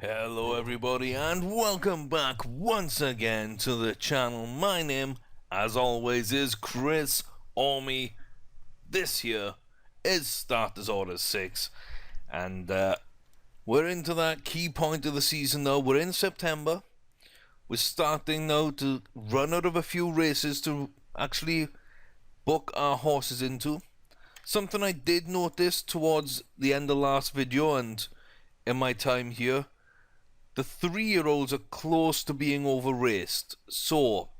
Hello everybody and welcome back once again to the channel. My name, as always, is Chris Orme. This here is Starters Order 6 and we're into that key point of the season now. We're in September. We're starting now to run out of a few races to actually book our horses into. Something I did notice towards the end of last video and in my time here, the 3-year-olds are close to being over raced. So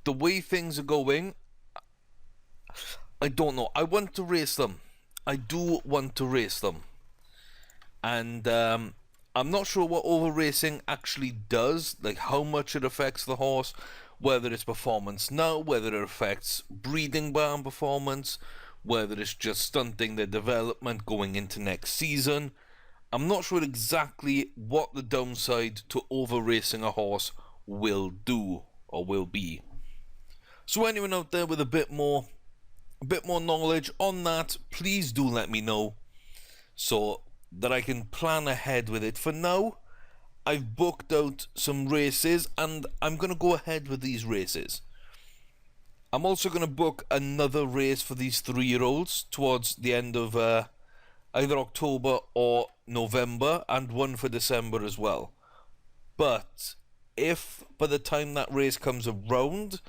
the way things are going, I don't know. I want to race them. I do want to race them. And I'm not sure what over racing actually does, like how much it affects the horse, whether it's performance now, whether it affects breeding barn performance, whether it's just stunting their development going into next season. I'm not sure exactly what the downside to over racing a horse will do or will be. So anyone out there with a bit more knowledge on that, please do let me know so that I can plan ahead with it. For now, I've booked out some races and I'm going to go ahead with these races. I'm also going to book another race for these 3-year-olds towards the end of either October or November, and one for December as well. But if by the time that race comes around,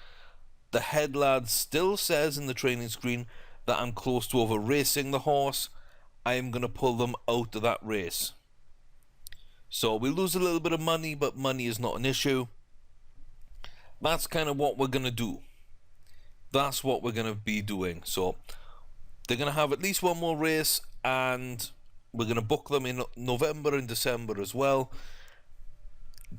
the head lad still says in the training screen that I'm close to over racing the horse, I am going to pull them out of that race. So we lose a little bit of money, but money is not an issue. That's kind of what we're going to do. That's what we're going to be doing. So they're going to have at least one more race, and we're going to book them in November and December as well.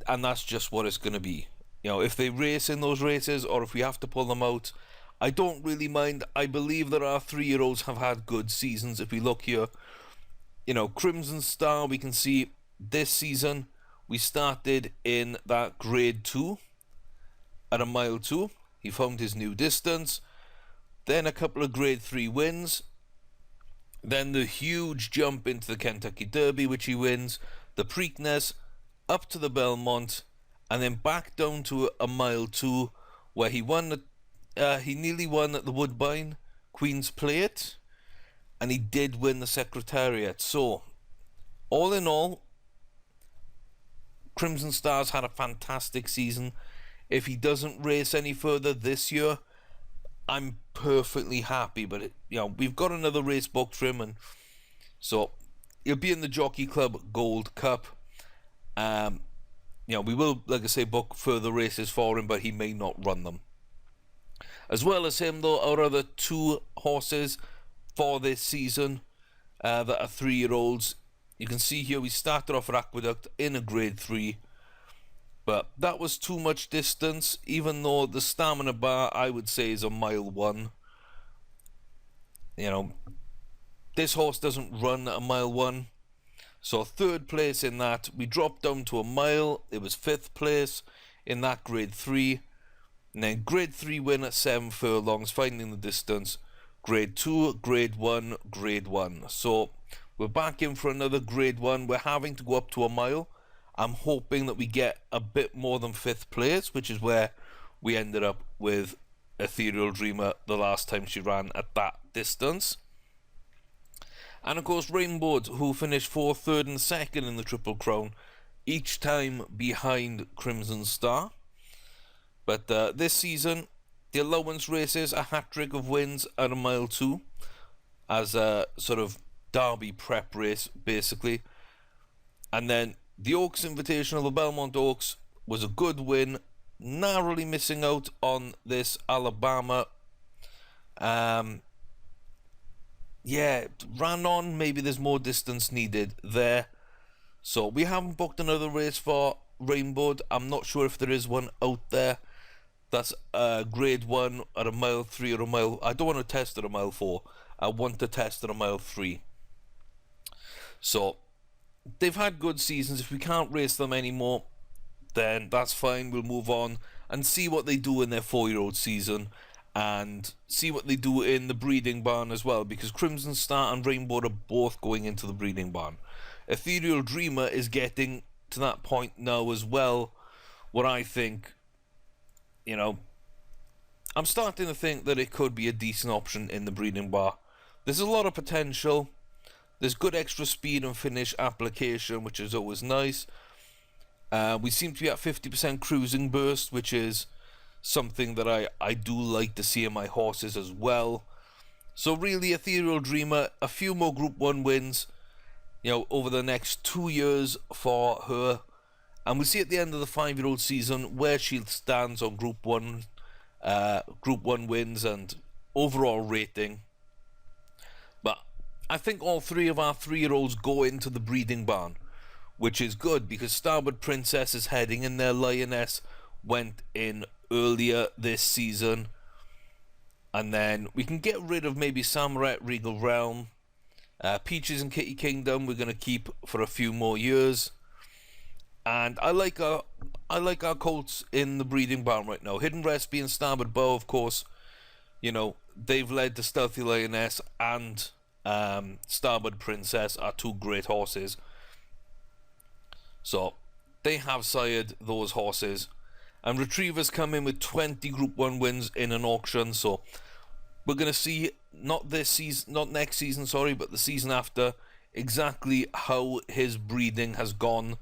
And that's just what it's going to be. You know, if they race in those races or if we have to pull them out, I don't really mind. I believe that our 3-year-olds have had good seasons. If we look here, you know, Crimson Star, we can see this season we started in that grade 2 at a mile 2. He found his new distance. Then a couple of grade 3 wins. Then the huge jump into the Kentucky Derby, which he wins. The Preakness, up to the Belmont, and then back down to a mile 2, where he won. He nearly won at the Woodbine Queen's Plate, and he did win the Secretariat. So, all in all, Crimson Star's had a fantastic season. If he doesn't race any further this year, I'm perfectly happy. But you know, we've got another race booked for him, and so he'll be in the Jockey Club Gold Cup. You know, we will, like I say, book further races for him, but he may not run them. As well as him, though, our other 2 horses for this season that are 3-year-olds. You can see here we started off at Aqueduct in a grade 3. But that was too much distance, even though the stamina bar, I would say, is a mile 1. You know, this horse doesn't run at a mile 1. So 3rd place in that. We dropped down to a mile. It was 5th place in that grade 3. And then grade 3 win at 7 furlongs, finding the distance. Grade 2, grade 1, grade 1. So we're back in for another grade 1. We're having to go up to a mile. I'm hoping that we get a bit more than 5th place, which is where we ended up with Ethereal Dreamer the last time she ran at that distance. And of course Rainbow, who finished 4th, 3rd and 2nd in the Triple Crown, each time behind Crimson Star. But this season, the allowance races, a hat-trick of wins at a mile 2 as a sort of derby prep race, basically. And then the Oaks Invitational, the Belmont Oaks, was a good win, narrowly missing out on this Alabama. Yeah, ran on, maybe there's more distance needed there. So we haven't booked another race for Rainbow. I'm not sure if there is one out there. That's grade 1 at a mile 3 or a mile. I don't want to test at a mile 4. I want to test at a mile 3. So they've had good seasons. If we can't race them anymore, then that's fine. We'll move on and see what they do in their 4-year-old season and see what they do in the breeding barn as well, because Crimson Star and Rainbow are both going into the breeding barn. Ethereal Dreamer is getting to that point now as well, where I think, you know, I'm starting to think that it could be a decent option in the breeding bar. There's a lot of potential. There's good extra speed and finish application, which is always nice. We seem to be at 50% cruising burst, which is something that I do like to see in my horses as well. So really, Ethereal Dreamer, a few more Group 1 wins, over the next 2 years for her. And we'll see at the end of the 5-year-old season where she stands on Group 1 wins and overall rating. But I think all three of our 3-year-olds go into the breeding barn, which is good because Starboard Princess is heading in there. Lioness went in earlier this season. And then we can get rid of maybe Samurai Regal Realm. Peaches and Kitty Kingdom we're going to keep for a few more years. And I like our colts in the breeding barn right now. Hidden Recipe and Starboard Bow, of course, they've led to Stealthy Lioness and Starboard Princess are 2 great horses. So they have sired those horses. And Retrievers come in with 20 Group 1 wins in an auction. So we're going to see, not next season, but the season after, exactly how his breeding has gone.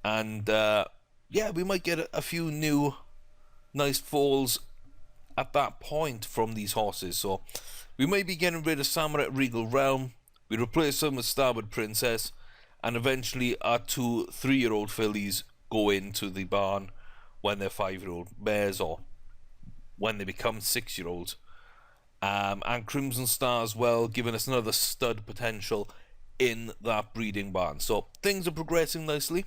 And we might get a few new nice foals at that point from these horses. So we may be getting rid of Samurai Regal Realm. We replace them with Starboard Princess. And eventually our 2 3-year-old fillies go into the barn when they're 5-year-old mares or when they become 6-year-olds. And Crimson Star as well, giving us another stud potential in that breeding barn. So things are progressing nicely.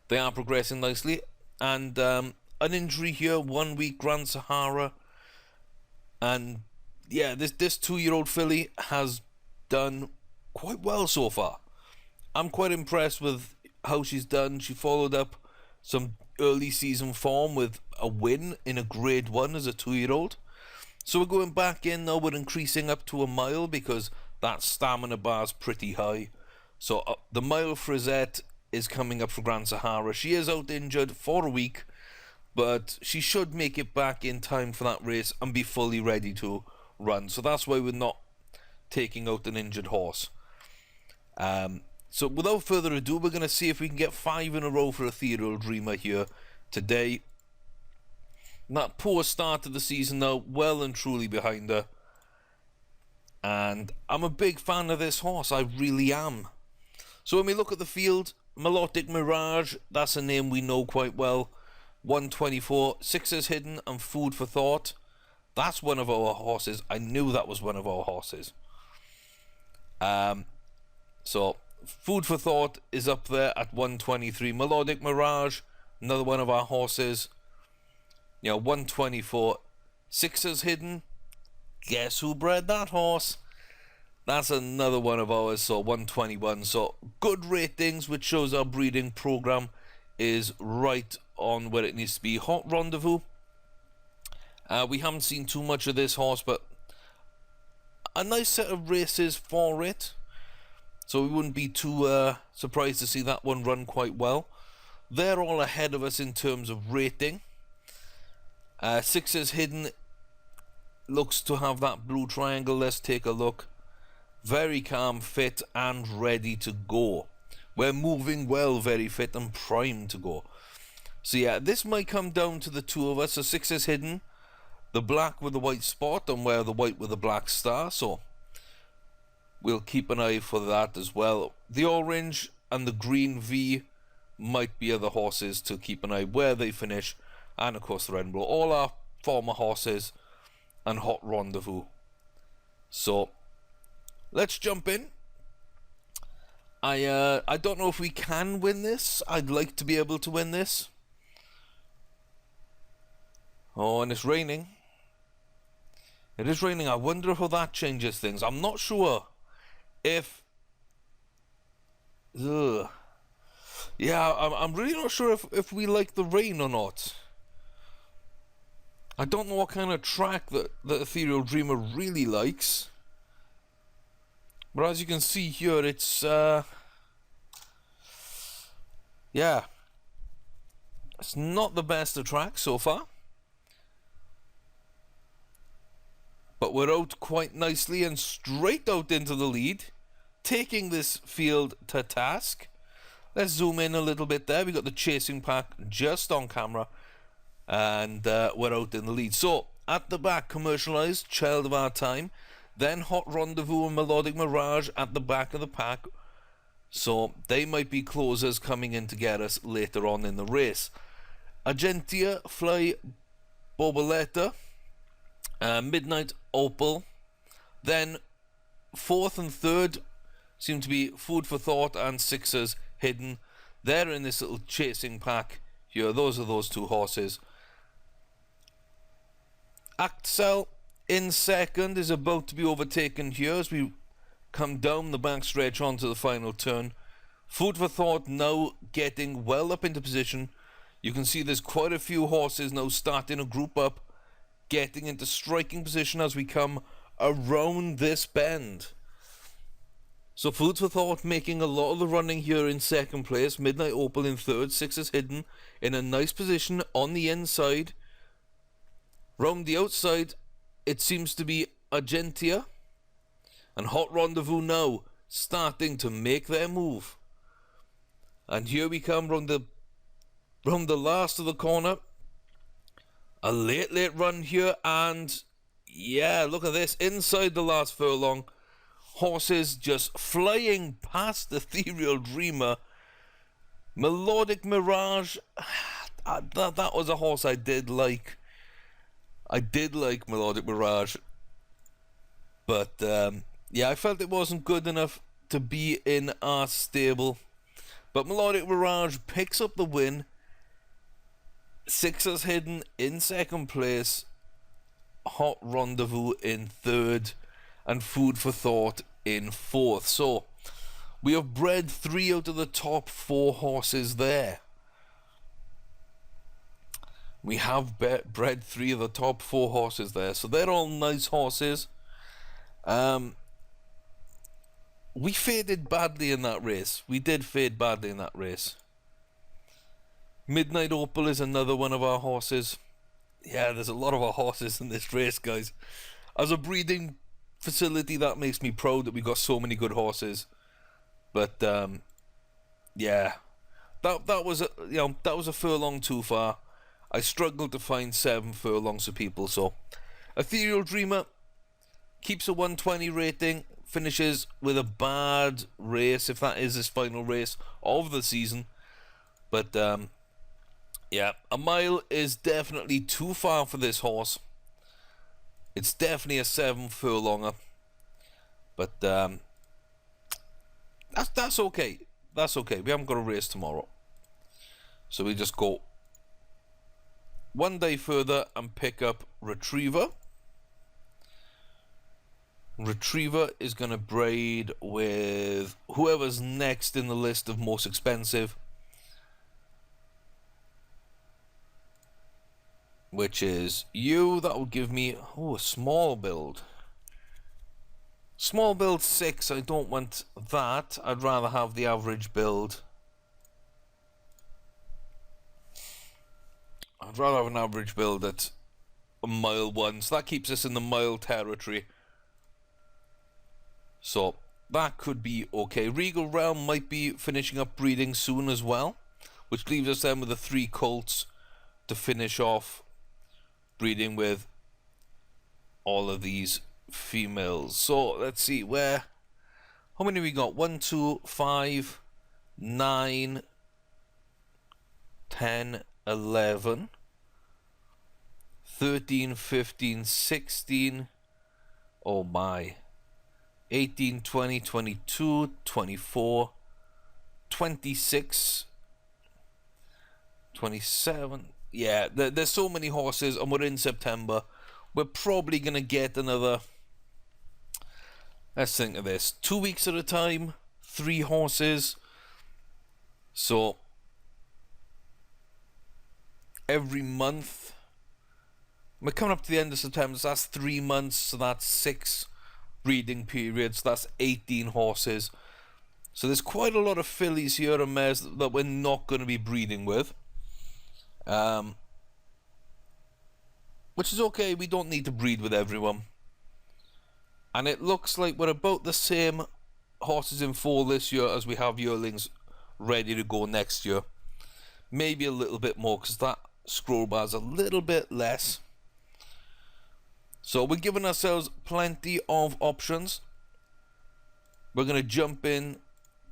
They are progressing nicely. And an injury here, 1 week Grand Sahara. And yeah, this 2-year-old filly has done quite well so far. I'm quite impressed with how she's done. She followed up some early season form with a win in a grade 1 as a 2-year-old. So we're going back in now. We're increasing up to a mile because that stamina bar is pretty high. So the mile Frisette is coming up for Grand Sahara. She is out injured for a week, but she should make it back in time for that race and be fully ready to run. So that's why we're not taking out an injured horse. So without further ado, we're going to see if we can get 5 in a row for Ethereal Dreamer here today. That poor start to the season now, well and truly behind her. And I'm a big fan of this horse, I really am. So when we look at the field, Melodic Mirage, that's a name we know quite well. 124, Sixes Hidden and Food for Thought. That's one of our horses. I knew that was one of our horses. So Food for Thought is up there at 123. Melodic Mirage, another one of our horses. 124. Sixes Hidden. Guess who bred that horse? That's another one of ours, so 121. So good ratings, which shows our breeding program is right on where it needs to be. Hot Rendezvous. We haven't seen too much of this horse, but a nice set of races for it. So we wouldn't be too surprised to see that one run quite well. They're all ahead of us in terms of rating. Sixes Hidden looks to have that blue triangle. Let's take a look. Very calm, fit and ready to go. We're moving well, very fit and primed to go. So yeah, this might come down to the 2 of us. So Sixes Hidden, the black with the white spot, and we're the white with the black star. So we'll keep an eye for that as well. The orange and the green V might be other horses to keep an eye where they finish. And of course the red and blue. All our former horses and Hot Rendezvous. So let's jump in. I don't know if we can win this. I'd like to be able to win this. Oh, and it's raining. It is raining. I wonder how that changes things. I'm not sure if... Ugh. Yeah, I'm really not sure if we like the rain or not. I don't know what kind of track that Ethereal Dreamer really likes. But as you can see here, it's yeah, it's not the best of track so far. But we're out quite nicely and straight out into the lead, taking this field to task. Let's zoom in a little bit there. We got the chasing pack just on camera, and we're out in the lead. So at the back, Commercialized, Child of Our Time, then Hot Rendezvous and Melodic Mirage at the back of the pack. So they might be closers coming in to get us later on in the race. Argentia, Fly, Boboletta, Midnight Opal, then fourth and third seem to be Food for Thought and Sixers Hidden. They're in this little chasing pack here. Those are those two horses. Axel in second is about to be overtaken here as we come down the backstretch onto the final turn. Food for Thought now getting well up into position. You can see there's quite a few horses now starting to group up, getting into striking position as we come around this bend. So Food for Thought making a lot of the running here in second place. Midnight Opal in third. Sixers Hidden in a nice position on the inside. Round the outside, it seems to be Argentia and Hot Rendezvous now starting to make their move. And here we come round the last of the corner. A late run here, and yeah, look at this. Inside the last furlong, horses just flying past Ethereal Dreamer. Melodic Mirage, that was a horse I did like. I did like Melodic Mirage. But, yeah, I felt it wasn't good enough to be in our stable. But Melodic Mirage picks up the win. Sixers Hidden in second place, Hot Rendezvous in third, and Food for Thought in fourth. So we have bred 3 out of the top 4 horses there. We have bred 3 of the top 4 horses there, so they're all nice horses. We faded badly in that race. We did fade badly in that race. Midnight Opal is another one of our horses. Yeah, there's a lot of our horses in this race, guys. As a breeding facility, that makes me proud that we got so many good horses. But yeah, that was a furlong too far. I struggled to find 7 furlongs for people. So, Ethereal Dreamer keeps a 120 rating, finishes with a bad race if that is his final race of the season. But yeah, a mile is definitely too far for this horse. It's definitely a 7 furlonger. But that's okay. That's okay. We haven't got a race tomorrow. So we just go one day further and pick up Retriever. Retriever is going to breed with whoever's next in the list of most expensive, which is you. That will give me a small build. Small build 6. I don't want that. I'd rather have the average build. I'd rather have an average build at mile 1. So that keeps us in the mile territory. So that could be okay. Regal Realm might be finishing up breeding soon as well, which leaves us then with the 3 colts to finish off breeding with all of these females. So let's see how many we got. 1, 2, 5, 9, 10, 11, 13, 15, 16. Oh my. 18, 20, 22, 24, 26, 27. Yeah, there's so many horses, and we're in September. We're probably going to get another, let's think of this, 2 weeks at a time, 3 horses. So every month, we're coming up to the end of September, so that's 3 months, so that's 6 breeding periods. That's 18 horses. So there's quite a lot of fillies here and mares that we're not going to be breeding with. Which is okay, we don't need to breed with everyone. And it looks like we're about the same horses in foal this year as we have yearlings ready to go next year. Maybe a little bit more, because that scroll bar is a little bit less. So we're giving ourselves plenty of options. We're going to jump in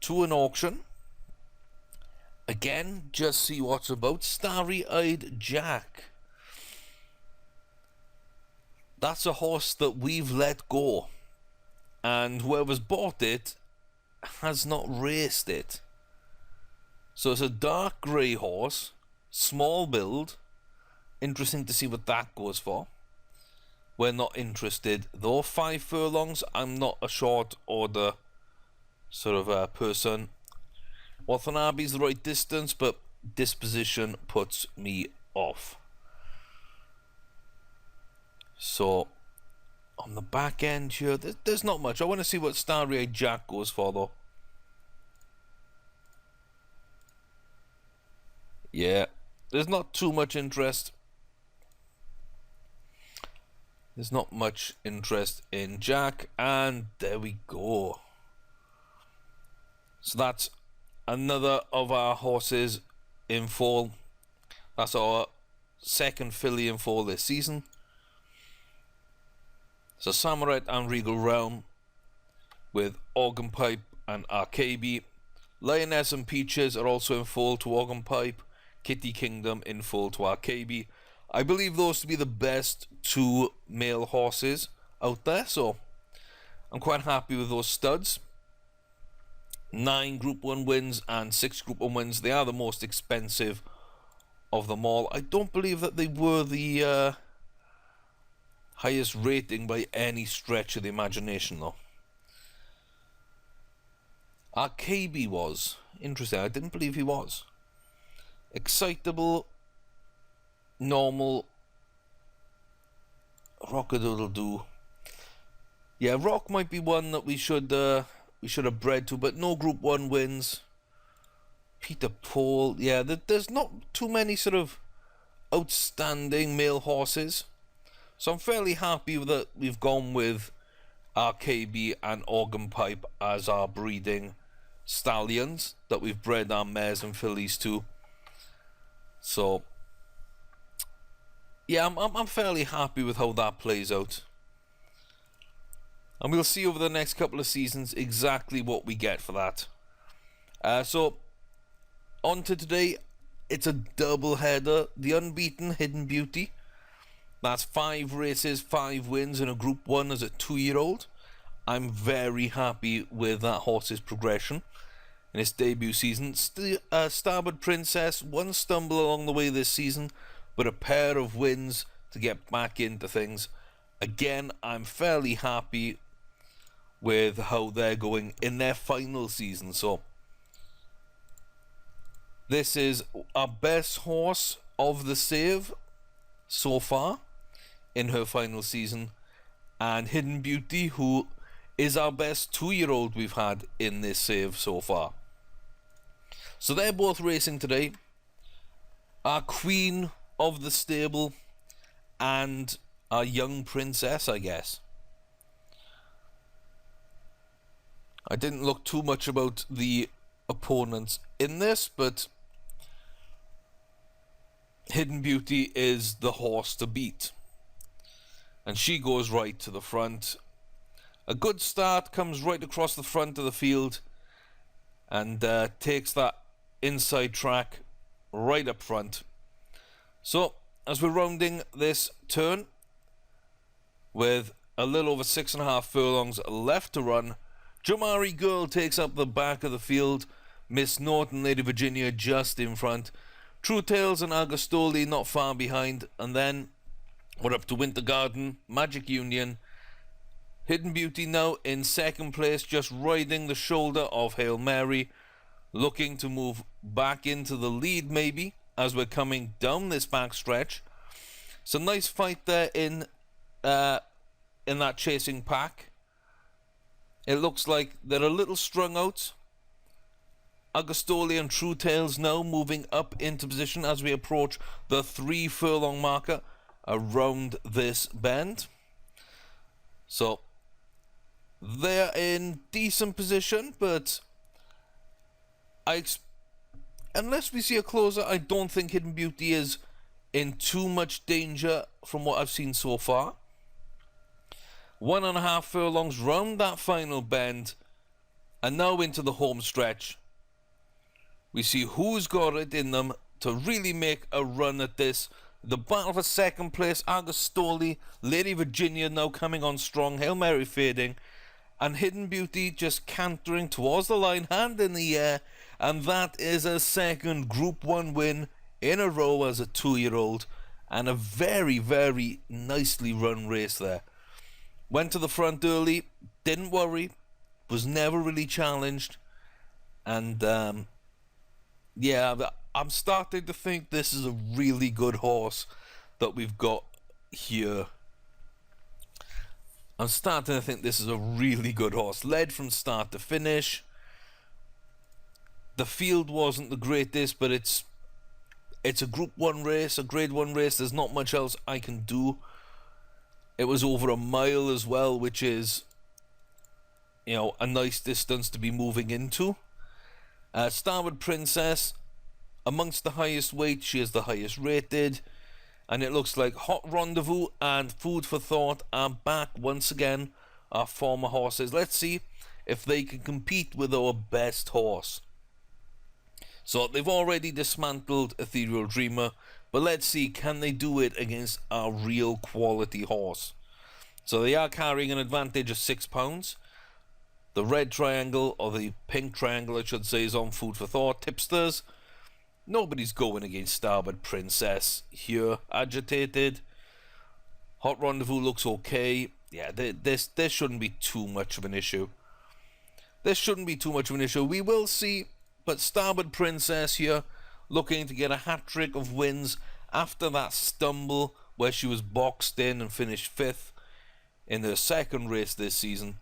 to an auction. Again, just see what's about. Starry-Eyed Jack. That's a horse that we've let go. And whoever's bought it has not raced it. So it's a dark grey horse, small build. Interesting to see what that goes for. We're not interested though. 5 furlongs. I'm not a short order sort of person. Watanabe's the right distance, but disposition puts me off. So on the back end here, there's not much. I want to see what Starry-Eyed Jack goes for though. Yeah, there's not too much interest. There's not much interest in Jack, and there we go. So that's another of our horses in fall. That's our second filly in fall this season. So Samurai and Regal Realm with Organ Pipe and Arcaby. Lioness and Peaches are also in fall to Organ Pipe. Kitty Kingdom in full to Arcaby. I believe those to be the best 2 male horses out there, so I'm quite happy with those studs. 9 Group 1 wins and 6 Group 1 wins. They are the most expensive of them all. I don't believe that they were the highest rating by any stretch of the imagination, though. Arcaby was. Interesting, I didn't believe he was. Excitable, normal, Rockadoodle-Doo. Yeah, Rock might be one that we should have bred to, but no Group 1 wins. Peter Paul, yeah, there's not too many sort of outstanding male horses. So I'm fairly happy that we've gone with Arcaby and Organ Pipe as our breeding stallions that we've bred our mares and fillies to. So yeah, I'm fairly happy with how that plays out. And we'll see over the next couple of seasons exactly what we get for that. So, on to today. It's a double header. The unbeaten Hidden Beauty. That's 5 races, 5 wins in a Group 1 as a 2-year-old. I'm very happy with that horse's progression in its debut season. Starboard Princess, one stumble along the way this season, but a pair of wins to get back into things. Again, I'm fairly happy with how they're going in their final season. So this is our best horse of the save so far in her final season, and Hidden Beauty, who is our best 2-year-old we've had in this save so far. So they're both racing today. Our queen of the stable and our young princess, I guess. I didn't look too much about the opponents in this, but Hidden Beauty is the horse to beat. And she goes right to the front. A good start, comes right across the front of the field and takes that inside track right up front. So, as we're rounding this turn, with a little over 6.5 furlongs left to run, Jomari Girl takes up the back of the field. Miss Norton, Lady Virginia just in front. True Tales and Agostoli not far behind. And then we're up to Winter Garden, Magic Union. Hidden Beauty now in second place, just riding the shoulder of Hail Mary. Looking to move back into the lead maybe as we're coming down this back stretch. It's a nice fight there in that chasing pack. It looks like they're a little strung out. Agostoli and True Tales now moving up into position as we approach the 3 furlong marker around this bend. So they're in decent position, but unless we see a closer, I don't think Hidden Beauty is in too much danger from what I've seen so far. 1.5 furlongs round that final bend, and now into the home stretch. We see who's got it in them to really make a run at this. The battle for second place, Agostoli, Lady Virginia now coming on strong, Hail Mary fading, and Hidden Beauty just cantering towards the line, hand in the air, and that is a second Group 1 win in a row as a 2-year-old, and a very, very nicely run race there. Went to the front early, didn't worry, was never really challenged, and yeah, I'm starting to think this is a really good horse that we've got here. I'm starting to think this is a really good horse. Led from start to finish. The field wasn't the greatest, but it's a Group 1 race, a Grade 1 race. There's not much else I can do. It was over a mile as well, which is, you know, a nice distance to be moving into. Starboard Princess, amongst the highest weight, she is the highest rated. And it looks like Hot Rendezvous and Food for Thought are back once again, our former horses. Let's see if they can compete with our best horse. So they've already dismantled Ethereal Dreamer, but let's see, can they do it against our real quality horse? So they are carrying an advantage of £6. The red triangle, or the pink triangle I should say, is on Food for Thought. Tipsters, nobody's going against Starboard Princess here. Agitated. Hot Rendezvous looks okay. Yeah, this shouldn't be too much of an issue. This shouldn't be too much of an issue. We will see, but Starboard Princess here looking to get a hat-trick of wins after that stumble where she was boxed in and finished 5th in her second race this season.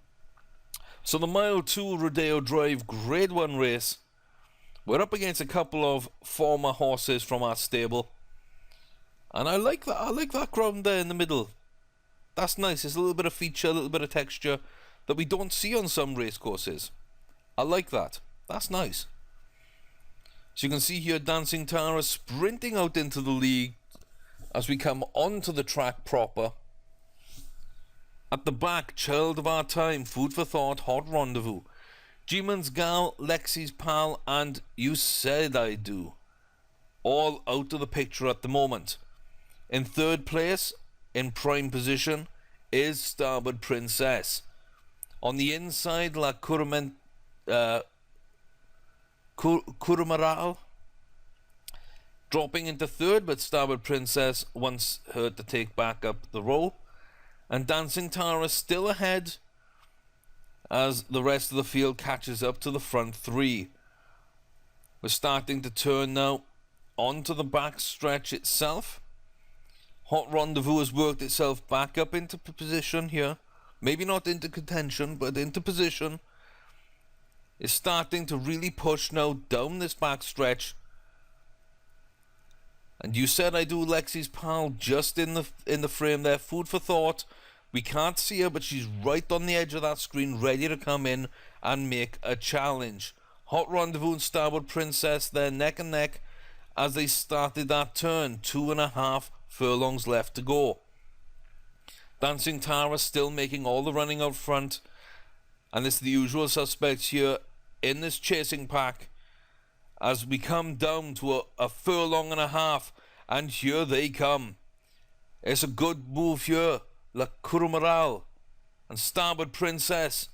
So the Mile 2 Rodeo Drive Grade 1 race. We're up against a couple of former horses from our stable. And I like that. I like that ground there in the middle. That's nice. It's a little bit of feature, a little bit of texture that we don't see on some race courses. I like that. That's nice. So you can see here Dancing Tara sprinting out into the lead as we come onto the track proper. At the back, Child of Our Time, Food for Thought, Hot Rendezvous. G-Man's Gal, Lexi's Pal, and You Said I Do. All out of the picture at the moment. In third place, in prime position, is Starboard Princess. On the inside, La Curumaral dropping into third, but Starboard Princess wants her to take back up the roll. And Dancing Tara still ahead as the rest of the field catches up to the front 3. We're starting to turn now onto the back stretch itself. Hot Rendezvous has worked itself back up into position here. Maybe not into contention, but into position. It's starting to really push now down this back stretch. And You Said I Do, Lexi's Pal, just in the frame there. Food for Thought. We can't see her, but she's right on the edge of that screen, ready to come in and make a challenge. Hot Rendezvous and Starboard Princess there, neck and neck, as they started that turn. 2.5 furlongs left to go. Dancing Tara still making all the running out front. And it's the usual suspects here in this chasing pack as we come down to a furlong and a half, and here they come. It's a good move here. La Curumaral and Starboard Princess.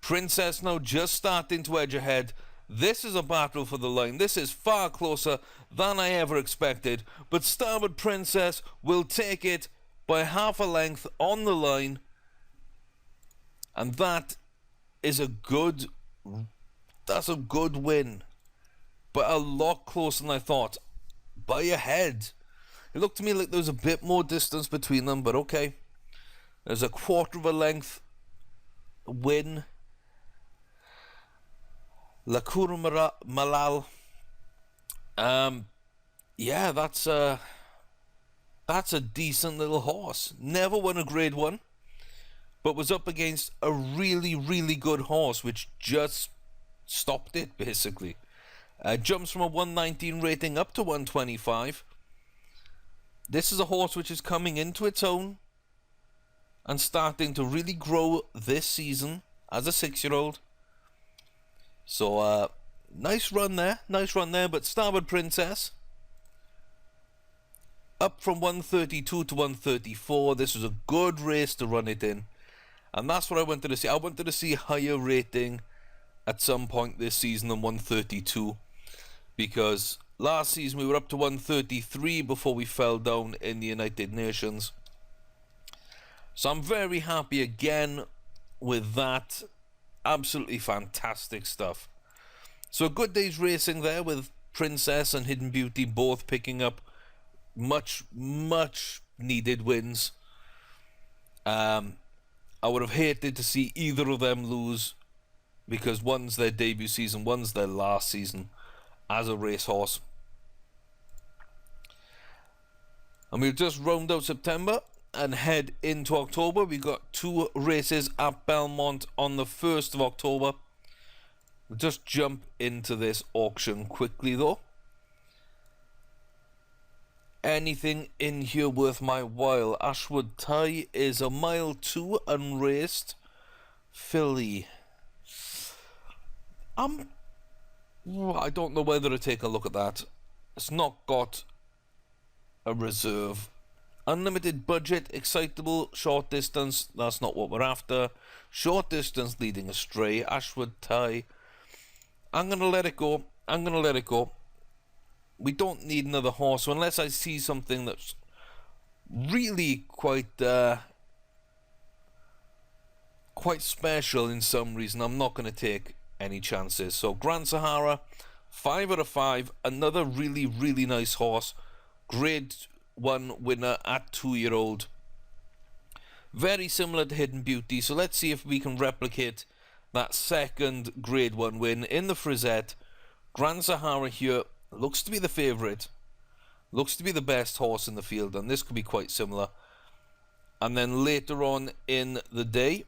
Princess now just starting to edge ahead. This is a battle for the line. This is far closer than I ever expected, but Starboard Princess will take it by half a length on the line, and that is a good win, but a lot closer than I thought. By a head. It looked to me like there was a bit more distance between them, but okay. There's a quarter of a length win. Lakura Malal. Yeah, that's a decent little horse. Never won a grade 1, but was up against a really, really good horse, which just stopped it, basically. Jumps from a 119 rating up to 125. This is a horse which is coming into its own and starting to really grow this season as a 6-year-old. So, nice run there, but Starboard Princess up from 132 to 134. This was a good race to run it in, and that's what I wanted to see. I wanted to see a higher rating at some point this season than 132, because last season we were up to 133 before we fell down in the United Nations. So I'm very happy again with that. Absolutely fantastic stuff. So a good day's racing there, with Princess and Hidden Beauty both picking up much needed wins. I would have hated to see either of them lose, because one's their debut season, one's their last season as a racehorse. And we'll just round out September and head into October. We've got 2 races at Belmont on the 1st of October. We'll just jump into this auction quickly though. Anything in here worth my while? Ashwood Tie is a 1.2 mile unraced filly. I don't know whether to take a look at that. It's not got a reserve. Unlimited budget, excitable, short distance, that's not what we're after. Short distance leading astray, Ashwood Tie. I'm going to let it go. We don't need another horse, so unless I see something that's really quite special in some reason, I'm not going to take any chances. So Grand Sahara, 5 out of 5, another really nice horse. Grade 1 winner at 2-year-old. Very similar to Hidden Beauty, so let's see if we can replicate that second grade 1 win in the Frisette. Grand Sahara here looks to be the favourite, looks to be the best horse in the field, and this could be quite similar. And then later on in the day,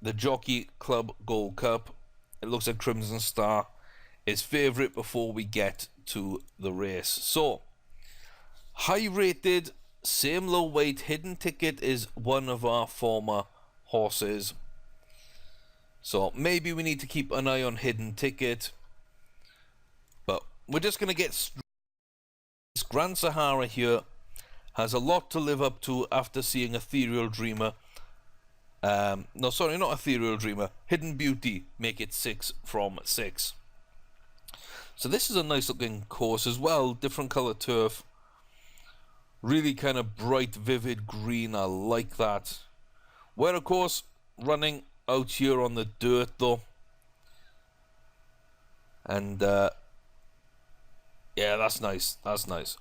the Jockey Club Gold Cup, it looks like Crimson Star is favourite before we get to the race. So high rated, same low weight, Hidden Ticket is one of our former horses, so maybe we need to keep an eye on Hidden Ticket. But we're just going to get straight. Grand Sahara here has a lot to live up to after seeing Ethereal Dreamer. No, sorry, not Ethereal Dreamer. Hidden Beauty make it 6 from 6. So this is a nice looking course as well. Different colour turf. Really kind of bright, vivid green. I like that. We're, of course, running out here on the dirt, though. And, yeah, that's nice. That's nice.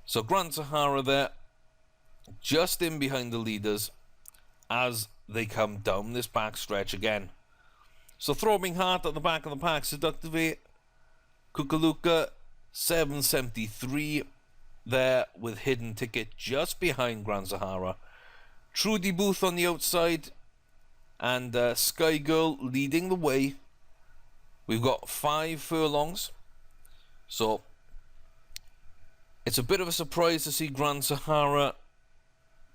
So Grand Sahara there, just in behind the leaders as they come down this back stretch again. So Throbbing Heart at the back of the pack, Seductive Kukaluka, 773 there with Hidden Ticket just behind Grand Sahara. Trudy Booth on the outside, and Sky Girl leading the way. We've got 5 furlongs, so it's a bit of a surprise to see Grand Sahara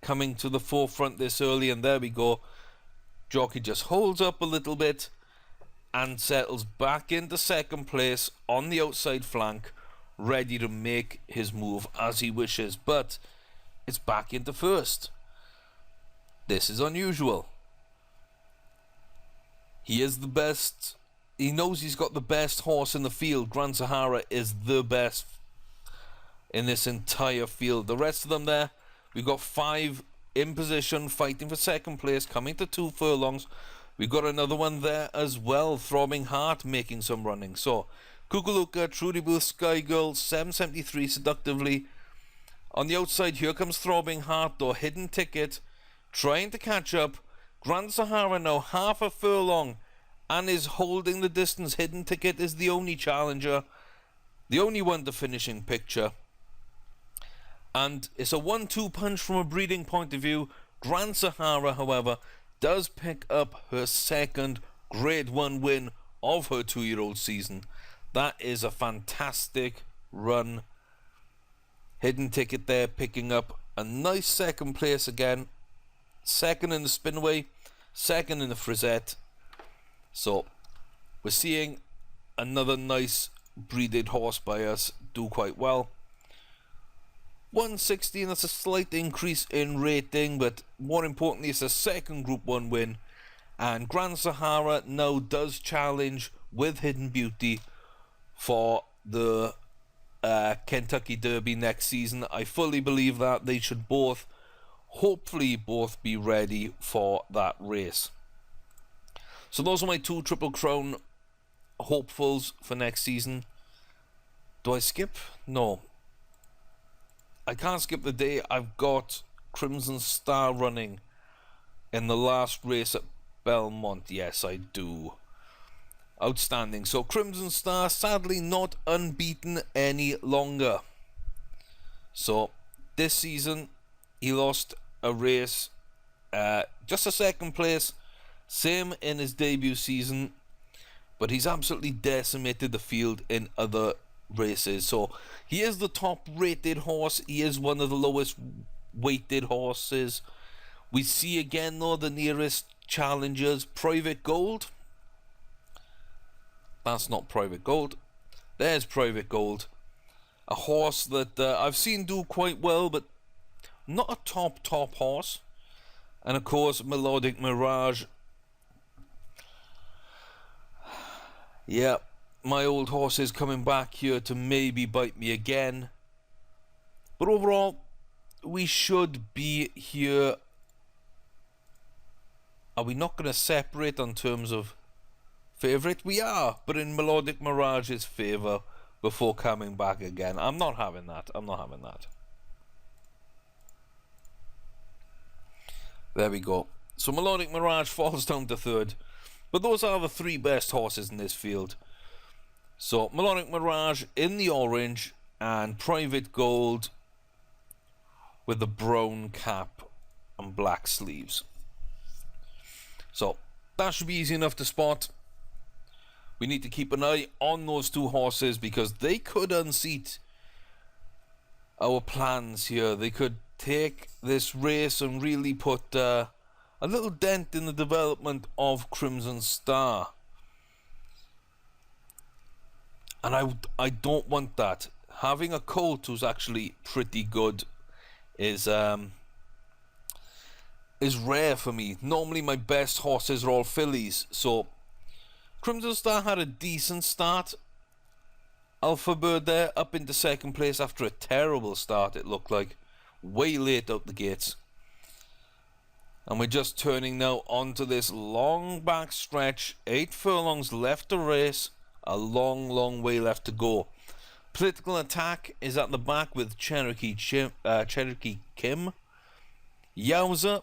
coming to the forefront this early. And there we go, jockey just holds up a little bit and settles back into second place on the outside flank, ready to make his move as he wishes, but it's back into first. This is unusual. He is the best. He knows he's got the best horse in the field. Grand Sahara is the best in this entire field. The rest of them there, we've got 5 in position fighting for second place, coming to 2 furlongs. We've got another one there as well, Throbbing Heart making some running. So Kukaluka, Trudy Booth, Sky Girl, 773 Seductively. On the outside here comes Throbbing Heart, though. Hidden Ticket trying to catch up, Grand Sahara now half a furlong and is holding the distance. Hidden Ticket is the only challenger, the only one to finish in picture. And it's a 1-2 punch from a breeding point of view. Grand Sahara, however, does pick up her second Grade 1 win of her 2-year-old season. That is a fantastic run. Hidden Ticket there picking up a nice second place again. Second in the Spinway, second in the Frisette. So we're seeing another nice breeded horse by us do quite well. 116, that's a slight increase in rating, but more importantly, it's a second Group 1 win. And Grand Sahara now does challenge with Hidden Beauty for the Kentucky Derby next season. I fully believe that they should both, hopefully both, be ready for that race. So those are my 2 Triple Crown hopefuls for next season. Do I skip? No. I can't skip the day. I've got Crimson Star running in the last race at Belmont. Yes, I do. Outstanding. So Crimson Star sadly not unbeaten any longer. So this season he lost a race, just a second place, same in his debut season, but he's absolutely decimated the field in other races. So he is the top rated horse. He is one of the lowest weighted horses. We see again though the nearest challengers. Private Gold. That's not Private Gold. There's Private Gold. A horse that I've seen do quite well, but not a top horse. And of course Melodic Mirage. Yeah, my old horse is coming back here to maybe bite me again. But overall, we should be here. Are we not going to separate on terms of favourite? We are, but in Melodic Mirage's favour before coming back again. I'm not having that. I'm not having that. There we go. So Melodic Mirage falls down to third. But those are the 3 best horses in this field. So Melodic Mirage in the orange and Private Gold with the brown cap and black sleeves. So that should be easy enough to spot. We need to keep an eye on those 2 horses because they could unseat our plans here. They could take this race and really put a little dent in the development of Crimson Star. And I don't want that. Having a colt who's actually pretty good is rare for me. Normally my best horses are all fillies. So Crimson Star had a decent start. Alpha Bird there up into second place after a terrible start, it looked like. Way late out the gates. And we're just turning now onto this long back stretch. 8 furlongs left to race. A long way left to go. Political Attack is at the back with Cherokee Kim, Yowza,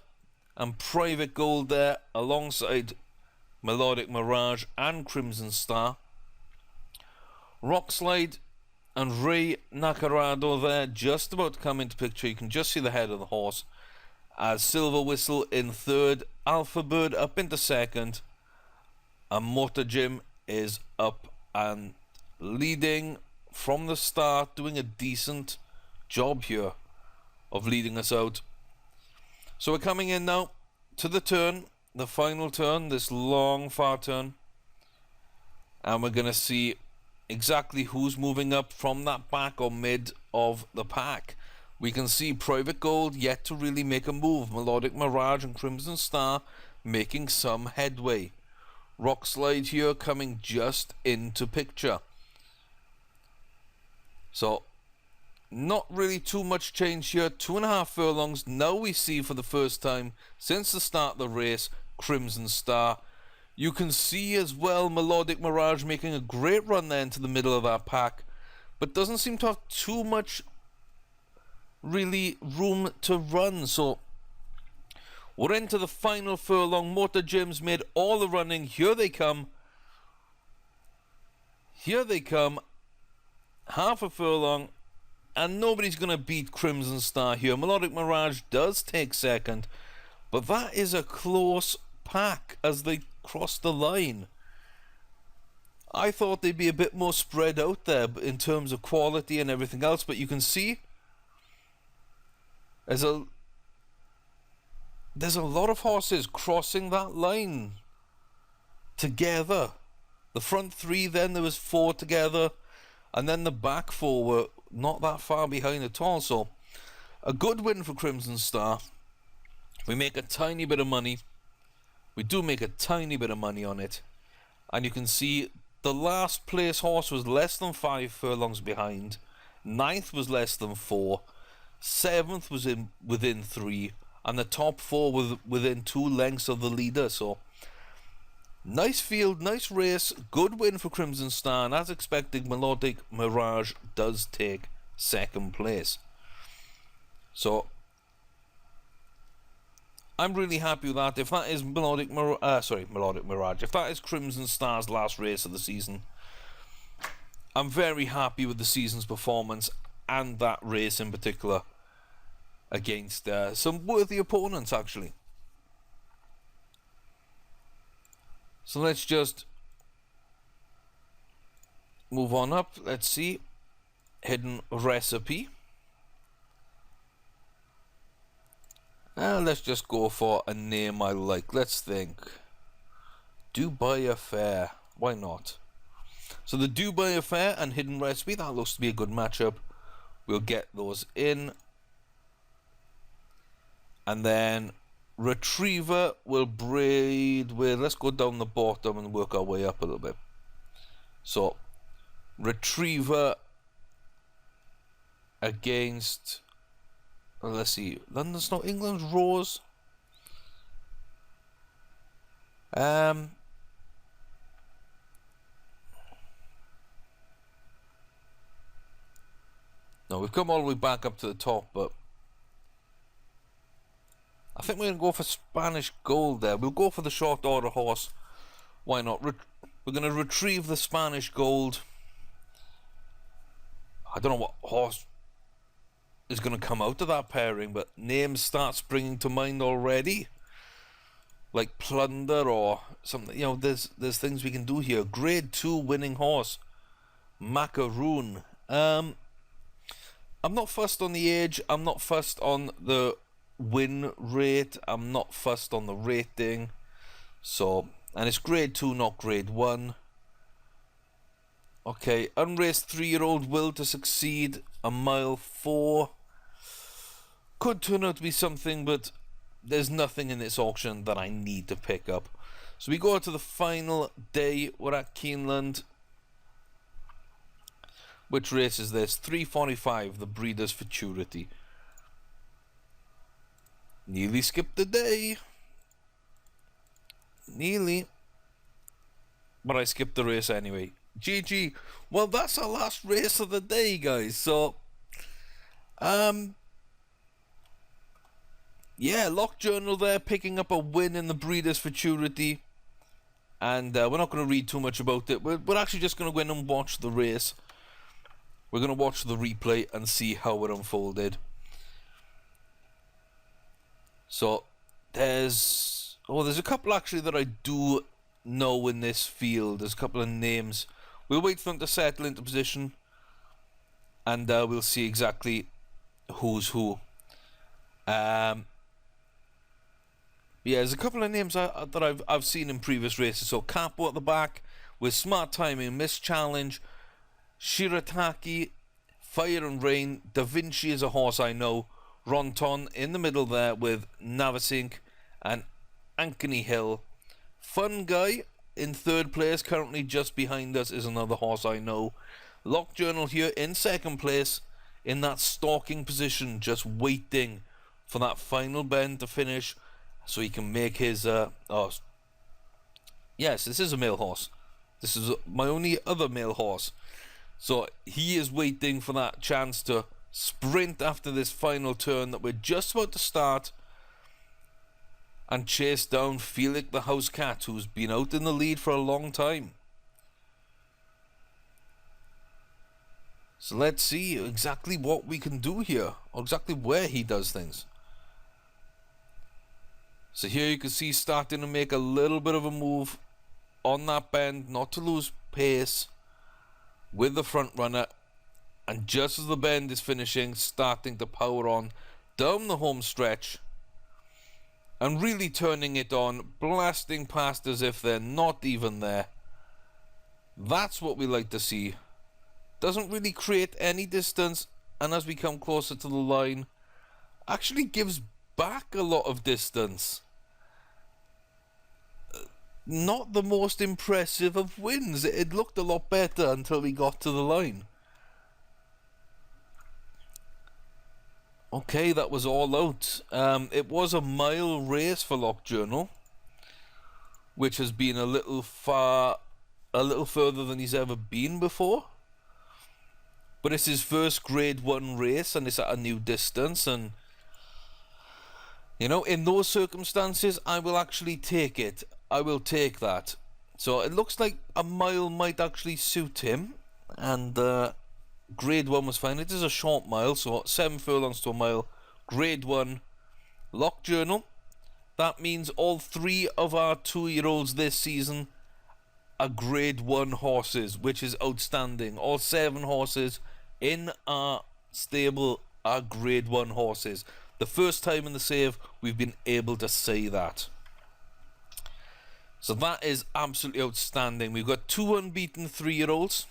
and Private Gold there alongside Melodic Mirage and Crimson Star. Rockslide and Ray Nacarado there just about to come into picture. You can just see the head of the horse. As Silver Whistle in third, Alpha Bird up into second, and Motor Jim is up and leading from the start, doing a decent job here of leading us out. So we're coming in now to the turn, the final turn, this long far turn, and we're going to see exactly who's moving up from that back or mid of the pack. We can see Private Gold yet to really make a move. Melodic Mirage and Crimson Star making some headway. Rockslide here coming just into picture. So not really too much change here. 2.5 furlongs. Now we see for the first time since the start of the race Crimson Star. You can see as well Melodic Mirage making a great run there into the middle of that pack, but doesn't seem to have too much really room to run. So We're into the final furlong. Motor Jim's made all the running. Here they come. Here they come. Half a furlong. And nobody's going to beat Crimson Star here. Melodic Mirage does take second. But that is a close pack as they cross the line. I thought they'd be a bit more spread out there in terms of quality and everything else. But you can see there's a lot of horses crossing that line together. The front three, then there was 4 together. And then the back 4 were not that far behind at all. So a good win for Crimson Star. We make a tiny bit of money. We do make a tiny bit of money on it. And you can see the last place horse was less than 5 furlongs behind. 9th was less than 4. 7th was within 3. And the top 4 were within 2 lengths of the leader. So nice field, nice race, good win for Crimson Star, and as expected, Melodic Mirage does take second place. So I'm really happy with that. If that is Melodic Mirage, if that is Crimson Star's last race of the season, I'm very happy with the season's performance and that race in particular against some worthy opponents, actually. So let's just move on up. Let's see. Hidden recipe. Let's just go for a name I like. Let's think. Dubai Affair. Why not? So the Dubai Affair and Hidden Recipe, that looks to be a good matchup. We'll get those in. And then Retriever will breed with, let's go down the bottom and work our way up a little bit. So Retriever against, let's see, London's not England's Rose. No, we've come all the way back up to the top, but I think we're going to go for Spanish Gold there. We'll go for the short order horse. Why not? We're going to retrieve the Spanish Gold. I don't know what horse is going to come out of that pairing, but names start springing to mind already. Like Plunder or something. You know, there's things we can do here. Grade 2 winning horse. Macaroon. I'm not fussed on the age. I'm not fussed on the win rate. I'm not fussed on the rating. So, and it's grade 2, not grade 1. Okay, unraced 3-year-old Will to Succeed, a mile 4. Could turn out to be something, but there's nothing in this auction that I need to pick up. So we go to the final day. We're at Keeneland. Which race is this? 3:45, the Breeders' Futurity. Nearly skipped the day. Nearly. But I skipped the race anyway. GG. Well, that's our last race of the day, guys. So, yeah, Lock Journal there, picking up a win in the Breeders' Futurity. And we're not going to read too much about it. We're actually just going to go in and watch the race. We're going to watch the replay and see how it unfolded. So, there's a couple actually that I do know in this field. There's a couple of names. We'll wait for them to settle into position. And we'll see exactly who's who. Yeah, there's a couple of names that I've seen in previous races. So, Capo at the back with Smart Timing, Miss Challenge, Shirataki, Fire and Rain, Da Vinci is a horse I know, Ronton in the middle there with Navasink and Ankeny Hill. Fun Guy in third place, currently just behind us, is another horse I know. Lock Journal here in second place in that stalking position, just waiting for that final bend to finish so he can make his yes, this is a male horse. This is my only other male horse. So he is waiting for that chance to sprint after this final turn that we're just about to start. and chase down Felix the house cat, who's been out in the lead for a long time. So let's see exactly what we can do here, or exactly where he does things. So here you can see starting to make a little bit of a move on that bend, not to lose pace with the front runner. And just as the bend is finishing, starting to power on down the home stretch and really turning it on, blasting past as if they're not even there. That's what we like to see. Doesn't really create any distance, and as we come closer to the line, actually gives back a lot of distance. Not the most impressive of wins. It looked a lot better until we got to the line. Okay, that was all out. It was a mile race for Lock Journal, which has been a little further than he's ever been before. But it's his first grade 1 race, and it's at a new distance, and you know, in those circumstances, I will actually take it. I will take that. So it looks like a mile might actually suit him, and grade 1 was fine. It is a short mile, so 7 furlongs to a mile. Grade 1, Lock Journal. That means all 3 of our 2-year-olds this season are grade 1 horses, which is outstanding. All 7 horses in our stable are grade 1 horses. The first time in the save we've been able to say that. So that is absolutely outstanding. We've got 2 unbeaten 3-year-olds.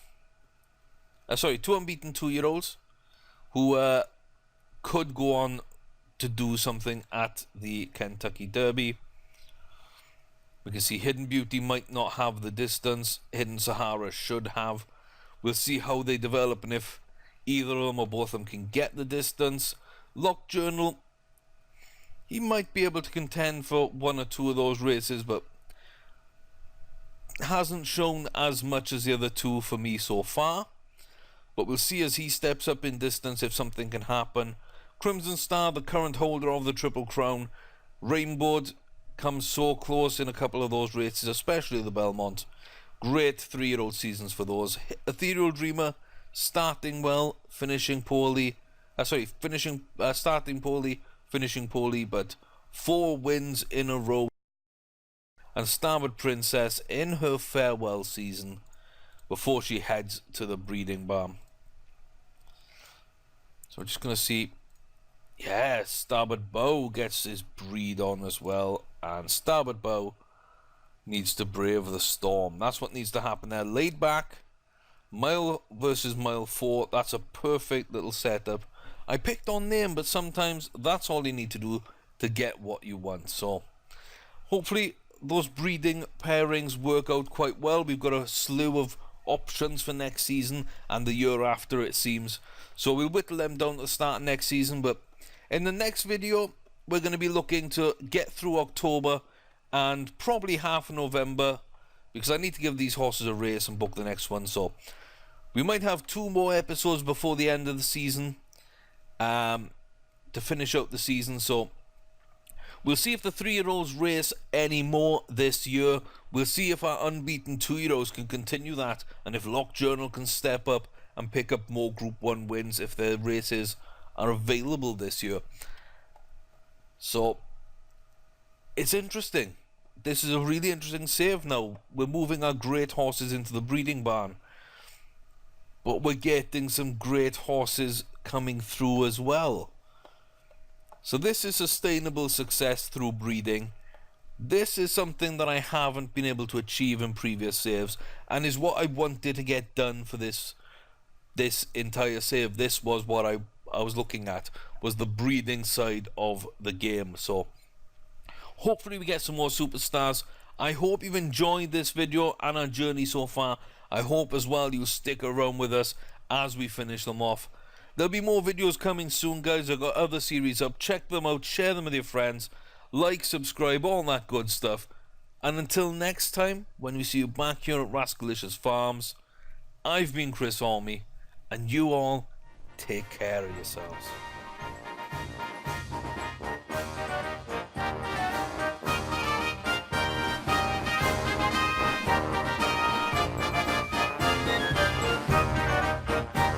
2 unbeaten 2-year-olds who could go on to do something at the Kentucky Derby. We can see Hidden Beauty might not have the distance. Hidden Sahara should have. We'll see how they develop and if either of them or both of them can get the distance. Lock Journal, he might be able to contend for 1 or 2 of those races, but hasn't shown as much as the other 2 for me so far. But we'll see as he steps up in distance if something can happen. Crimson Star, the current holder of the Triple Crown. Rainbowed comes so close in a couple of those races, especially the Belmont. Great 3-year-old seasons for those. Ethereal Dreamer, starting well, finishing poorly. Starting poorly, finishing poorly, but 4 wins in a row. And Starboard Princess in her farewell season before she heads to the breeding barn. So we're just going to see. Yes, Starboard Bow gets his breed on as well. And Starboard Bow needs to brave the storm. That's what needs to happen there. Laid back, mile versus mile 4. That's a perfect little setup. I picked on name, but sometimes that's all you need to do to get what you want. So hopefully those breeding pairings work out quite well. We've got a slew of options for next season and the year after, it seems. So we'll whittle them down to the start of next season. But in the next video, we're going to be looking to get through October and probably half of November, because I need to give these horses a race and book the next one. So we might have 2 more episodes before the end of the season to finish out the season. So we'll see if the 3-year-olds race any more this year. We'll see if our unbeaten 2-year-olds can continue that, and if Lock Journal can step up and pick up more Group 1 wins if their races are available this year. So it's interesting. This is a really interesting save now. We're moving our great horses into the breeding barn, but we're getting some great horses coming through as well. So this is sustainable success through breeding. This is something that I haven't been able to achieve in previous saves, and is what I wanted to get done for this entire save. This was what I was looking at, was the breeding side of the game. So hopefully we get some more superstars. I hope you've enjoyed this video and our journey so far. I hope as well you stick around with us as we finish them off. There'll be more videos coming soon, guys. I've got other series up. Check them out, share them with your friends, like, subscribe, all that good stuff. And until next time, when we see you back here at Rascalicious Farms, I've been Chris Orme, and you all take care of yourselves.